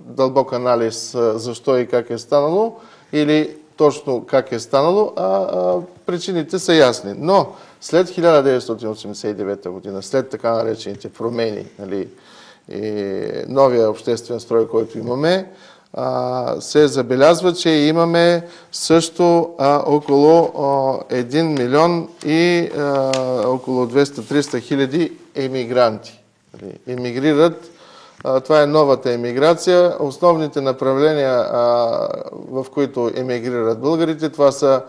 дълбок анализ защо и как е станало, или точно как е станало, причините са ясни. Но след 1989 година, след така наречените промени, нали, и новия обществен строй, който имаме, се забелязва, че имаме също около 1 милион и около 200-300 хиляди емигранти. Емигрират. Това е новата емиграция. Основните направления, в които емигрират българите, това са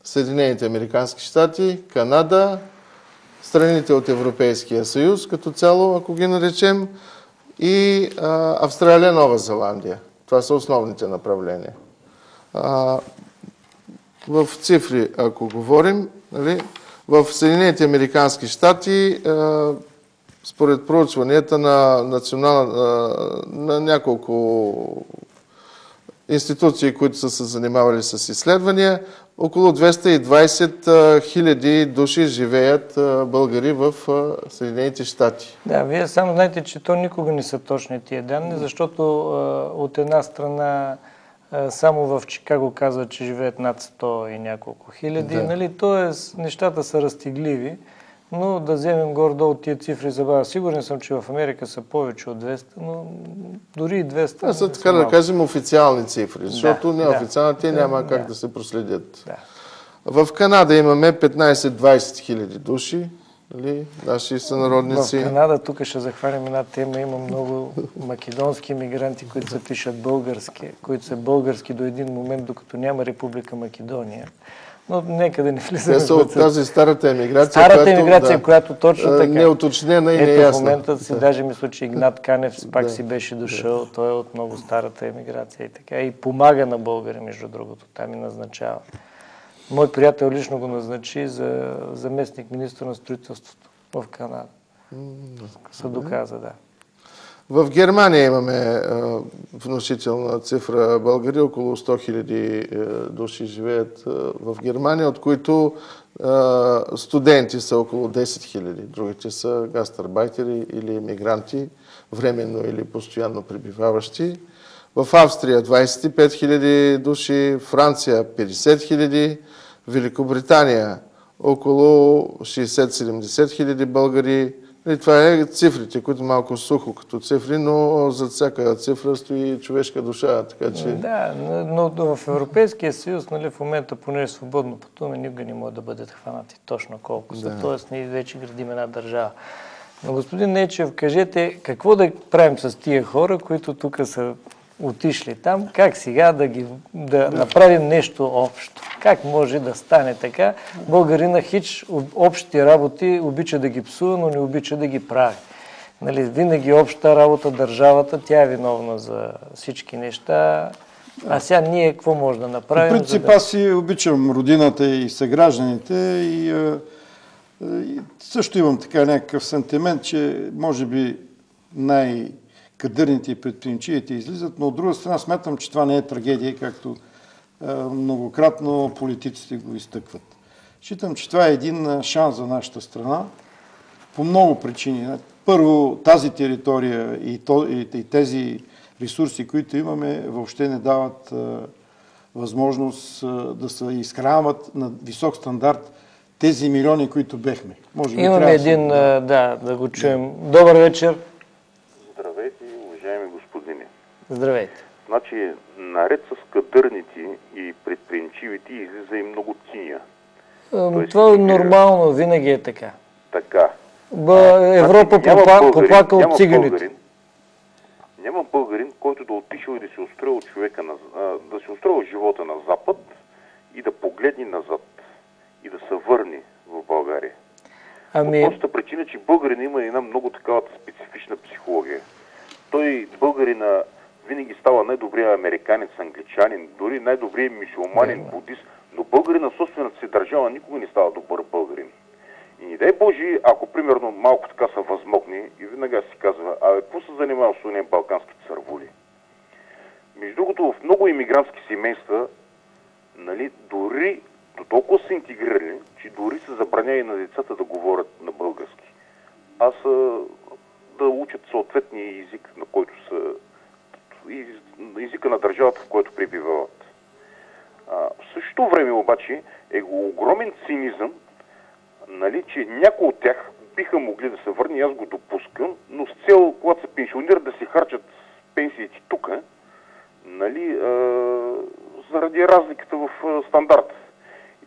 Съединените американски щати, Канада, страните от Европейския съюз като цяло, ако ги наречем, и Австралия, Нова Зеландия. Това са основните направления. В цифри, ако говорим, нали, в Съединените американски щати, според проучванията на няколко институции, които са се занимавали с изследвания, около 220 хиляди души живеят българи в Съединените щати. Да, вие само знаете, че то никога не са точни тия данни, защото от една страна само в Чикаго казват, че живеят над 100 и няколко хиляди. Да. Нали? Тоест, нещата са разтегливи, но да вземем горе-долу тия цифри забавя. Сигурен съм, че в Америка са повече от 200, но дори и 200... Това са, така да кажем, официални цифри, защото неофициални те няма как да се проследят. Да. В Канада имаме 15-20 хиляди души, нали, наши сънародници. В Канада, тук ще захванем една тема, има много македонски мигранти, които се пишат български, които са български до един момент, докато няма Република Македония. Но нека да не влизаме. Те са от тази старата емиграция, старата емиграция, която точно така неуточнена и неясна. Ето в момента си даже мисля, че Игнат Канев пак си беше дошъл. Той е от много старата емиграция и така. И помага на българи, между другото. Там и назначава. Мой приятел лично го назначи за заместник министър на строителството в Канада. Се доказа, да. В Германия имаме внушителна цифра българи, около 100 хиляди души живеят в Германия, от които студенти са около 10 хиляди. Другите са гастарбайтери или емигранти, временно или постоянно пребиваващи. В Австрия 25 хиляди души, Франция 50 хиляди, Великобритания около 60-70 хиляди българи. И това е цифрите, които малко сухо като цифри, но зад всяка цифра стои човешка душа. Така че... Да, но в Европейския съюз, нали, в момента, понеже свободно пътуваме, никога не могат да бъдат хванати точно колко са. Тоест, ние вече градим една държава. Но господин Нечев, кажете, какво да правим с тия хора, които тук са отишли там, как сега да направим нещо общо? Как може да стане така? Българина хич общите работи обича да ги псува, но не обича да ги прави. Нали, винаги обща работа, държавата, тя е виновна за всички неща. А сега ние какво може да направим? В принцип аз си обичам родината и съгражданите и също имам така някакъв сантимент, че може би най-кадърните и предприемчивите излизат, но от друга страна смятам, че това не е трагедия, както многократно политиците го изтъкват. Считам, че това е един шанс за нашата страна по много причини. Първо, тази територия и тези ресурси, които имаме, въобще не дават възможност да се изхранват на висок стандарт тези милиони, които бехме. Имаме един, да го чуем. Добър вечер. Здравейте, уважаеми господине. Здравейте. Значи, наред с кадърните и предприемчивите излиза и много тиня. Това е нормално, винаги е така. Така. Европа поплака от циганите. Няма българин, който да отишъл и да си устроил да си устроил живота на Запад и да погледне назад и да се върне в България. По простата причина, че българин има една много такава специфична психология. Той, българина, винаги става най-добрият американец, англичанин, дори най-добрият мюсюлманин, будист, но българин на собствената си държава никога не става добър българин. И не дай Боже, ако примерно малко така са възмокни и веднага си казва, какво се занимава с уния балканските цървули? Между другото, в много имигрантски семейства, нали, дори до толкова са интегрирани, че дори се забранява и на децата да говорят на български. Да учат съответния език, на който са почивка на държавата, в която пребивават. В същото време обаче е огромен цинизъм, нали, че някои от тях биха могли да се върнат, аз го допускам, но с цел, когато се пенсионират, да си харчат пенсиите тук, нали, заради разликата в стандарт.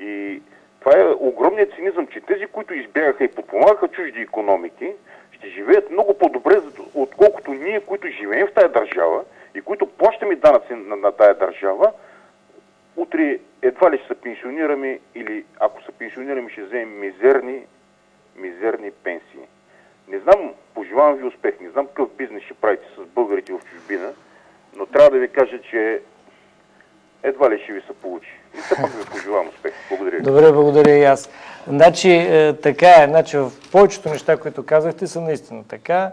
И това е огромният цинизъм, че тези, които избягаха и подпомагаха чужди икономики, ще живеят много по-добре, отколкото ние, които живеем в тая държава и които плащаме данъци на тая държава, утре едва ли ще се пенсионираме или ако се пенсионираме, ще вземем мизерни пенсии. Не знам, пожелавам ви успех, не знам какъв бизнес ще правите с българите в чужбина, но трябва да ви кажа, че едва ли ще ви се получи. И все пак ви пожелавам успех. Благодаря ви. Добре, благодаря и аз. Значи, така е. Значи, в повечето неща, които казахте, са наистина така.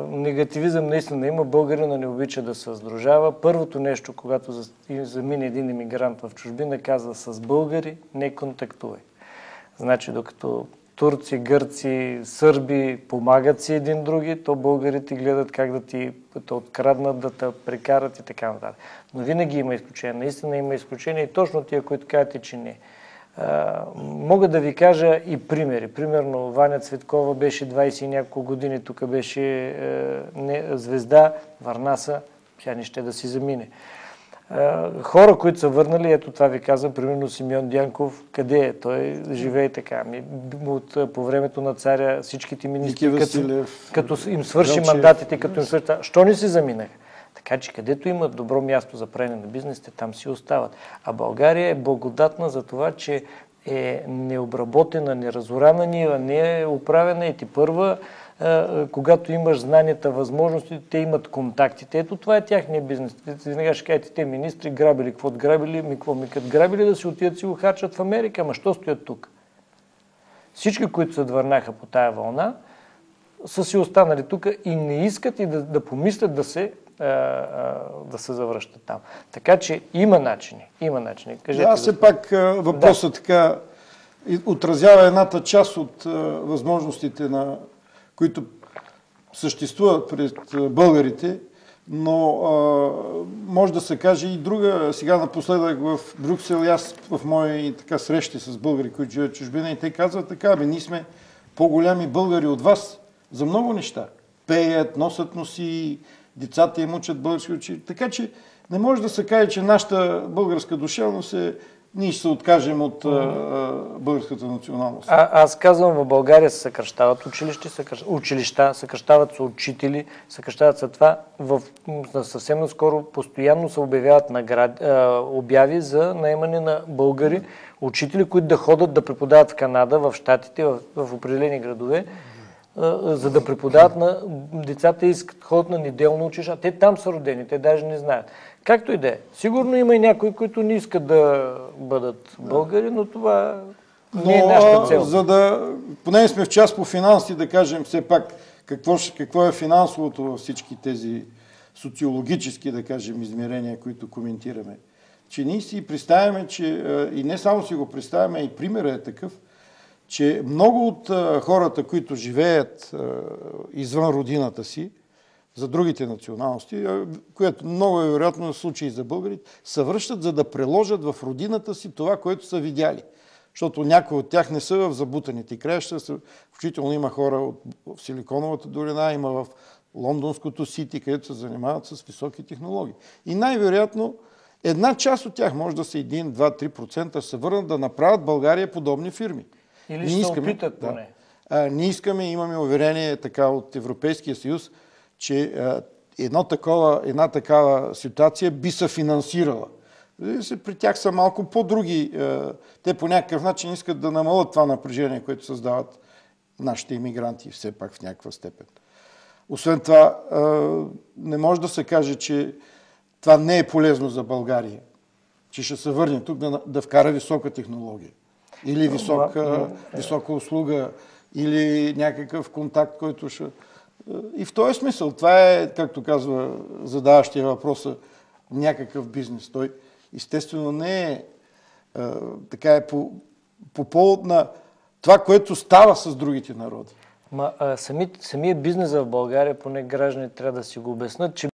Негативизъм наистина има. Българина не обича да се сдружава. Първото нещо, когато замине един емигрант в чужбина, казва: с българи не контактувай. Значи, докато турци, гърци, сърби помагат си един други, то българите гледат как да те откраднат, да те прекарат и така нататък. Но винаги има изключения. Наистина има изключения и точно тия, които казвате, че не. Мога да ви кажа и примери. Примерно Ваня Цветкова беше 20 и няколко години, тук беше звезда, Варнаса, тя не ще да си замине. Хора, които са върнали, ето това ви казвам, примерно Симеон Дянков, къде е? Той живее така. По времето на царя всичките министри, като им свърши мандатите, като им свърши, що не се заминаха? Така че където имат добро място за правене на бизнес, те там си остават. А България е благодатна за това, че е необработена, неразорана нива, не е оправена и тепърва, когато имаш знанията, възможности, те имат контактите. Ето това е тяхния бизнес. Винаги ще кажете, те министри грабили, какво грабили, какво микат грабили, да си отидат си го харчат в Америка. Ама що стоят тук? Всички, които се върнаха по тая вълна, са си останали тук и не искат и да помислят да се завръщат там. Така че има начини. Има начини. Кажете, все пак въпросът така отразява едната част от възможностите, които съществуват пред българите, но може да се каже и друга. Сега напоследък в Брюксел, аз в мои срещи с българи, които живеят в чужбина, и те казват така: ние сме по-голями българи от вас за много неща. Пеят, носят носи, децата им учат български учи. Така че не може да се каже, че нашата българска душевност ние ще се откажем от българската националност. Аз казвам, в България се съкръщават училища, съкръщават се учители, съкръщават се това. Съвсем наскоро постоянно се обявяват обяви за наемане на българи, учители, които да ходят да преподават в Канада, в Щатите, в определени градове, за да преподават на децата, искат ходят на неделно училище. Те там са родени, те даже не знаят. Както и да е. Сигурно има и някои, които не искат да бъдат българи, но това не е нашата цел. За да, поне сме в част по финанси, да кажем все пак какво е финансовото във всички тези социологически, да кажем, измерения, които коментираме. Че ние си представяме, че и не само си го представяме, и примерът е такъв, че много от хората, които живеят извън родината си, за другите националности, което много е вероятно в случаи за българите, се връщат, за да преложат в родината си това, което са видяли. Защото някои от тях не са в забутаните краища, включително има хора в Силиконовата долина, има в лондонското Сити, където се занимават с високи технологии. И най-вероятно една част от тях, може да са 1, 2, 3%, се върнат да направят България подобни фирми. Или ще се опитат поне. Ние искаме, имаме уверение така от Европейския съюз, че една такава ситуация би се финансирала. При тях са малко по-други. Те по някакъв начин искат да намалят това напрежение, което създават нашите имигранти все пак в някаква степен. Освен това, не може да се каже, че това не е полезно за България. Че ще се върне тук да вкара висока технология. Или висока услуга, или някакъв контакт, който ще... И в този смисъл, това е, както казва задаващия въпроса, някакъв бизнес. Той естествено не е така е по повод на това, което става с другите народи. Самият бизнес в България, поне гражданите трябва да си го обяснат, че